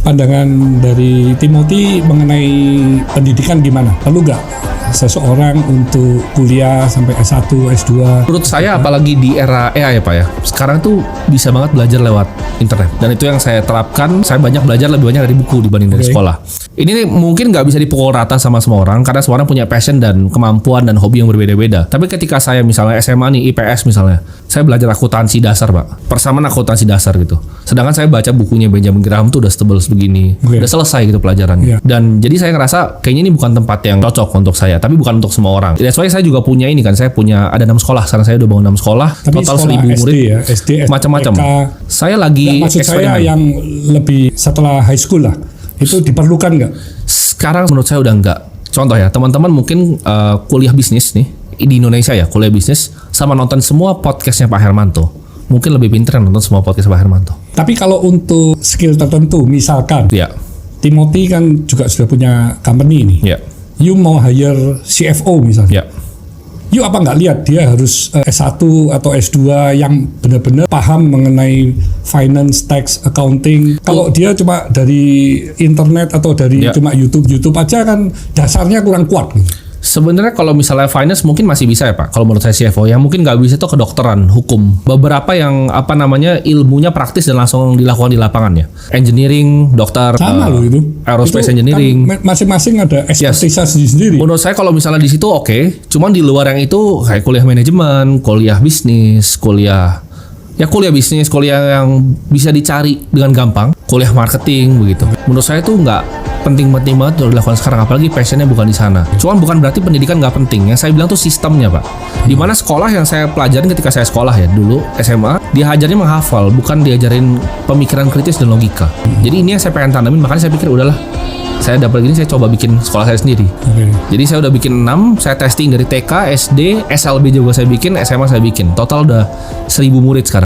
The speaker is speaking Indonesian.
pandangan dari Timothy mengenai pendidikan gimana? Perlu nggak seseorang untuk kuliah sampai S1, S2? Menurut saya apalagi di era AI ya Pak ya, sekarang tuh bisa banget belajar lewat internet. Dan itu yang saya terapkan, saya banyak belajar lebih banyak dari buku dibanding dari sekolah. Ini mungkin nggak bisa dipukul rata sama semua orang, karena semua orang punya passion dan kemampuan dan hobi yang berbeda-beda. Tapi ketika saya misalnya SMA nih, IPS misalnya, saya belajar akuntansi dasar Pak, persamaan akuntansi dasar gitu. Sedangkan saya baca bukunya Benjamin Graham tuh udah setebel begini, udah selesai gitu pelajarannya. Dan jadi saya ngerasa kayaknya ini bukan tempat yang cocok untuk saya, tapi bukan untuk semua orang. That's why saya juga punya ini kan, saya punya ada 6 sekolah. Sekarang saya udah bangun 6 sekolah, tapi total sekolah 1000 murid, ya, SD, macam-macam. Saya lagi maksud saya yang lebih setelah high school lah, itu diperlukan nggak? Sekarang menurut saya udah enggak. Contoh ya, teman-teman mungkin kuliah bisnis nih di Indonesia ya, kuliah bisnis sama nonton semua podcastnya Pak Hermanto, mungkin lebih pintar nonton semua podcast Pak Hermanto. Tapi kalau untuk skill tertentu, misalkan Ya. Timothy kan juga sudah punya company nih. Ya. You mau hire CFO misalnya. Ya. You apa nggak lihat dia harus S1 atau S2 yang benar-benar paham mengenai finance, tax, accounting. Kalau dia cuma dari internet atau dari cuma YouTube aja kan dasarnya kurang kuat. Sebenarnya kalau misalnya finance mungkin masih bisa ya Pak. Kalau menurut saya CFO yang mungkin nggak bisa itu kedokteran, hukum. Beberapa yang ilmunya praktis dan langsung dilakukan di lapangan ya. Engineering, dokter, sama loh itu. Aerospace engineering. Kan masing-masing ada ekspertise sendiri. Menurut saya kalau misalnya di situ oke. Cuman di luar yang itu kayak kuliah manajemen, kuliah bisnis, kuliah bisnis, kuliah yang bisa dicari dengan gampang, kuliah marketing begitu. Menurut saya itu nggak penting-penting banget untuk dilakukan sekarang, apalagi passionnya bukan di sana. Cuman bukan berarti pendidikan nggak penting. Yang saya bilang tuh sistemnya Pak. Dimana sekolah yang saya pelajarin ketika saya sekolah ya dulu SMA, diajarin menghafal, bukan diajarin pemikiran kritis dan logika. Jadi ini yang saya pengen tanamin, makanya saya pikir udahlah, saya dapat gini, saya coba bikin sekolah saya sendiri. Jadi saya udah bikin 6, saya testing dari TK, SD, SLB juga saya bikin, SMA saya bikin. Total udah 1000 murid sekarang.